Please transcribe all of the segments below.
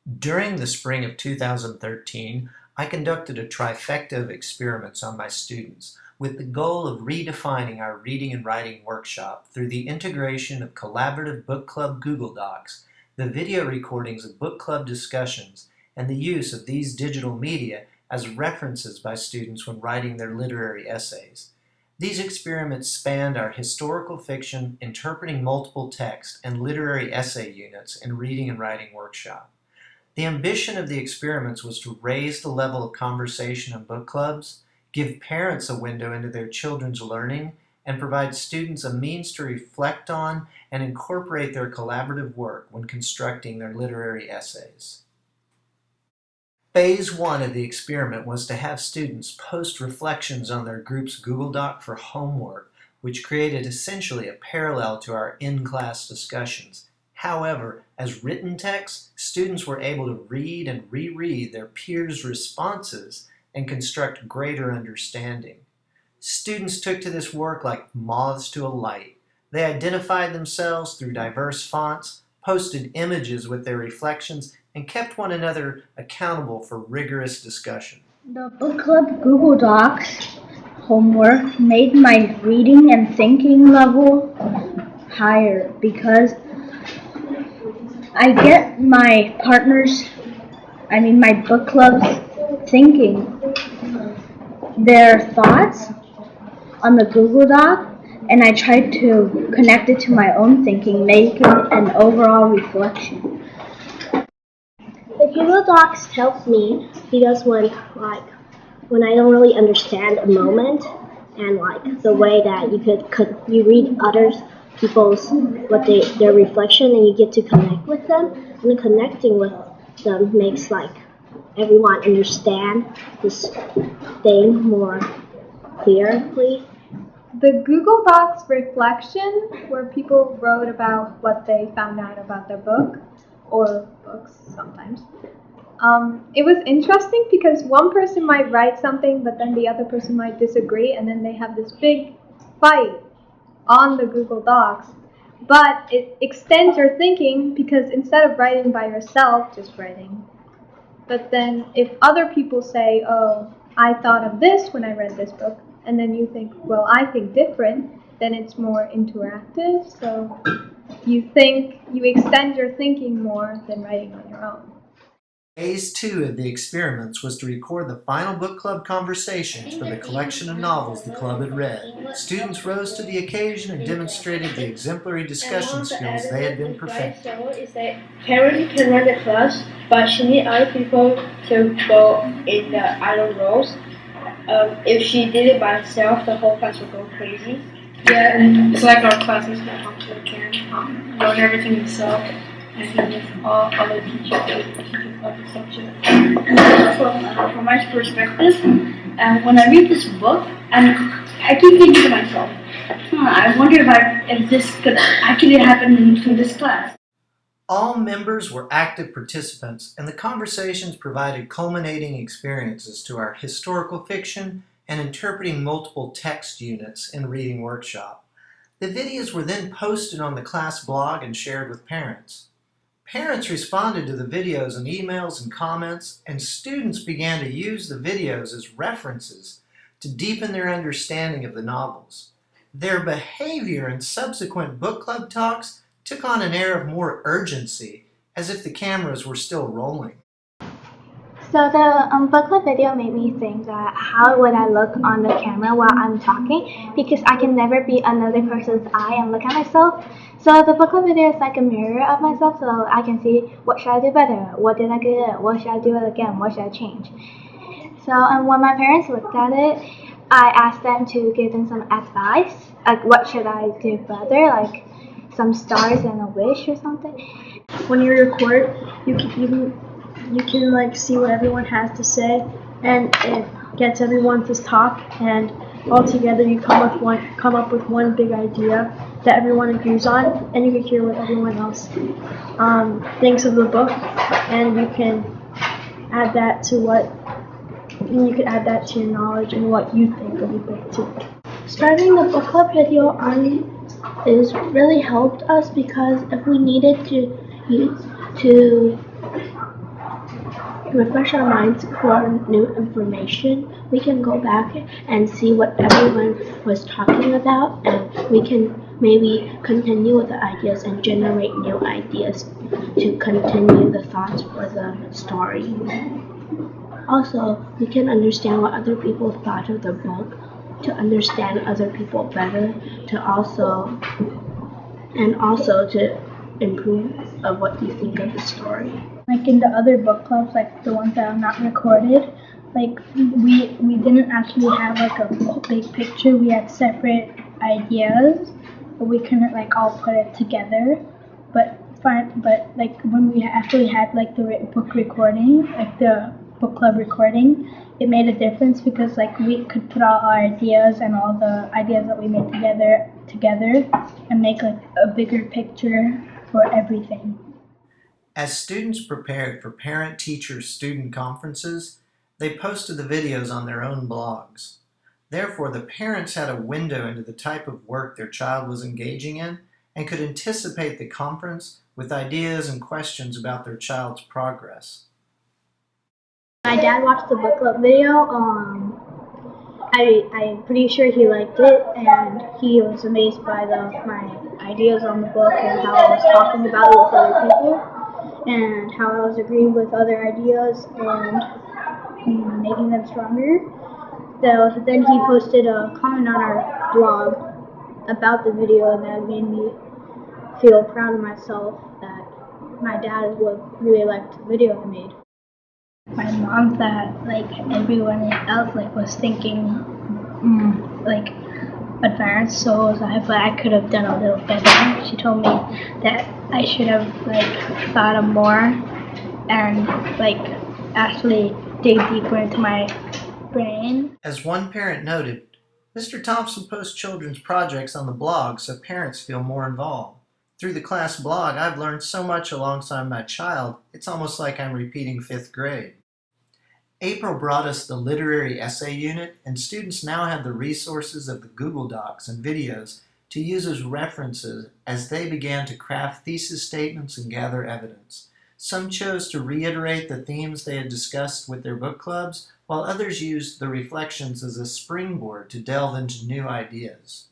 During the spring of 2013, I conducted a trifecta of experiments on my students with the goal of redefining our reading and writing workshop through the integration of collaborative book club Google Docs, the video recordings of book club discussions, and the use of these digital media as references by students when writing their literary essays. These experiments spanned our historical fiction, interpreting multiple text, and literary essay units in reading and writing workshop. The ambition of the experiments was to raise the level of conversation in book clubs, give parents a window into their children's learning, and provide students a means to reflect on and incorporate their collaborative work when constructing their literary essays. Phase 1 of the experiment was to have students post reflections on their group's Google Doc for homework, which created essentially a parallel to our in-class discussions. However, as written text, students were able to read and reread their peers' responses and construct greater understanding. Students took to this work like moths to a light. They identified themselves through diverse fonts, posted images with their reflections, and kept one another accountable for rigorous discussion. The book club Google Docs homework made my reading and thinking level higher because I get my my book club's thinking their thoughts on the Google Doc, and I tried to connect it to my own thinking, making an overall reflection. The Google Docs help me because when I don't really understand a moment and the way that you read others people's their reflection and you get to connect with them, and connecting with them makes everyone understand this thing more clearly. The Google Docs reflection, where people wrote about what they found out about their book, or books sometimes. It was interesting because one person might write something, but then the other person might disagree, and then they have this big fight on the Google Docs. But it extends your thinking because instead of writing by yourself, just writing. But then if other people say, oh, I thought of this when I read this book, and then you think, well, I think different, then it's more interactive. So you extend your thinking more than writing on your own. Phase 2 of the experiments was to record the final book club conversations for the collection of novels the club had read. Students rose to the occasion and demonstrated the exemplary discussion skills they had been perfecting. Karen can run the class, but she needs other people to go in the other roles. If she did it by herself, the whole class would go crazy. Yeah, and it's like our classes that actually can learn everything himself, and with all other teachers of the subject. From my perspective, when I read this book, I keep thinking to myself, I wonder if this could actually happen in this class. All members were active participants, and the conversations provided culminating experiences to our historical fiction and interpreting multiple text units in reading workshop. The videos were then posted on the class blog and shared with parents. Parents responded to the videos in emails and comments, and students began to use the videos as references to deepen their understanding of the novels. Their behavior in subsequent book club talks took on an air of more urgency, as if the cameras were still rolling. So the book club video made me think that how would I look on the camera while I'm talking, because I can never be another person's eye and look at myself. So the book club video is like a mirror of myself, so I can see what should I do better, what did I get, what should I do again, what should I change. So when my parents looked at it, I asked them to give them some advice, like what should I do better, like some stars and a wish or something. When you record, you can see what everyone has to say, and it gets everyone to talk, and all together you come up with one big idea that everyone agrees on, and you can hear what everyone else thinks of the book, and you can add that to your knowledge and what you think of the book too. Starting the book club video is really helped us because if we needed to refresh our minds for new information. We can go back and see what everyone was talking about, and we can maybe continue with the ideas and generate new ideas to continue the thoughts for the story. Also, we can understand what other people thought of the book, to understand other people better, also to improve of what you think of the story. Like in the other book clubs, like the ones that are not recorded, like we didn't actually have like a big picture. We had separate ideas, but we couldn't like all put it together. But like when we actually had like the book recording, like the book club recording, it made a difference because like we could put all our ideas and all the ideas that we made together and make like a bigger picture for everything. As students prepared for parent-teacher-student conferences, they posted the videos on their own blogs. Therefore, the parents had a window into the type of work their child was engaging in and could anticipate the conference with ideas and questions about their child's progress. My dad watched the book club video. I'm pretty sure he liked it, and he was amazed by my ideas on the book and how I was talking about it with other people, and how I was agreeing with other ideas and making them stronger. So then he posted a comment on our blog about the video, and that made me feel proud of myself that my dad would really liked the video I made. My mom thought like everyone else like was thinking like advanced, so was I, but I could have done a little better. She told me that I should have like thought of more and like actually dig deeper into my brain. As one parent noted, Mr. Thompson posts children's projects on the blog so parents feel more involved. Through the class blog, I've learned so much alongside my child, it's almost like I'm repeating 5th grade. April brought us the literary essay unit, and students now have the resources of the Google Docs and videos to use as references as they began to craft thesis statements and gather evidence. Some chose to reiterate the themes they had discussed with their book clubs, while others used the reflections as a springboard to delve into new ideas.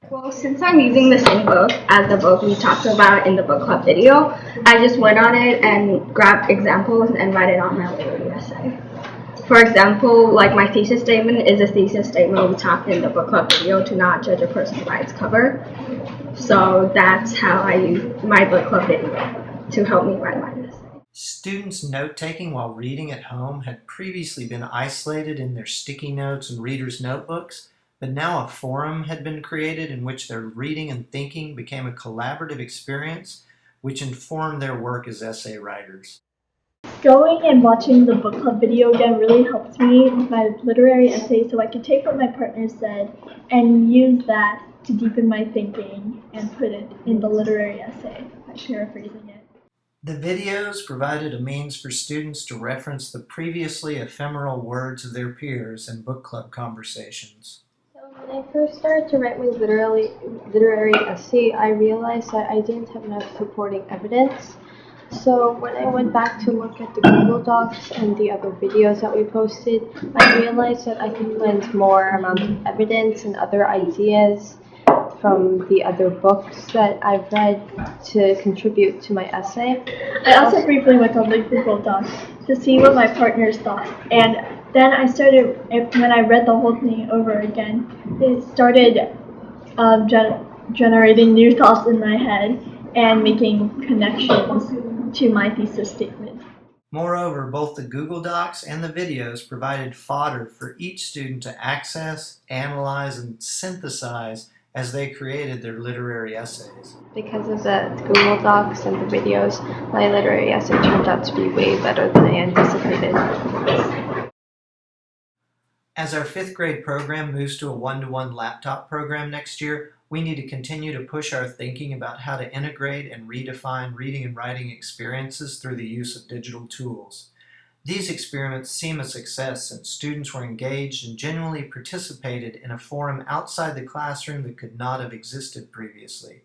Well, since I'm using the same book as the book we talked about in the book club video, I just went on it and grabbed examples and write it on my literary essay. For example, like my thesis statement is a thesis statement we talked in the book club video to not judge a person by its cover. So that's how I use my book club video to help me write my essay. Students' note-taking while reading at home had previously been isolated in their sticky notes and readers' notebooks, but now a forum had been created in which their reading and thinking became a collaborative experience which informed their work as essay writers. Going and watching the book club video again really helped me with my literary essay, so I could take what my partner said and use that to deepen my thinking and put it in the literary essay by paraphrasing it. The videos provided a means for students to reference the previously ephemeral words of their peers in book club conversations. So when I first started to write my literary essay, I realized that I didn't have enough supporting evidence. So when I went back to look at the Google Docs and the other videos that we posted, I realized that I could lend more amount of evidence and other ideas from the other books that I've read to contribute to my essay. I also briefly went on the Google Docs to see what my partners thought, and then I started, when I read the whole thing over again, it started generating new thoughts in my head and making connections to my thesis statement. Moreover, both the Google Docs and the videos provided fodder for each student to access, analyze, and synthesize as they created their literary essays. Because of the Google Docs and the videos, my literary essay turned out to be way better than I anticipated. As our 5th grade program moves to a one-to-one laptop program next year, we need to continue to push our thinking about how to integrate and redefine reading and writing experiences through the use of digital tools. These experiments seem a success since students were engaged and genuinely participated in a forum outside the classroom that could not have existed previously.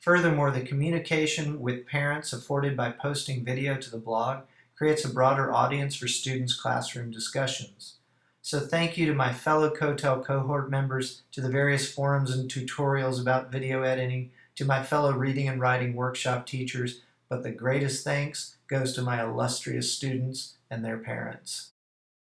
Furthermore, the communication with parents afforded by posting video to the blog creates a broader audience for students' classroom discussions. So thank you to my fellow COETAIL cohort members, to the various forums and tutorials about video editing, to my fellow reading and writing workshop teachers, but the greatest thanks goes to my illustrious students and their parents.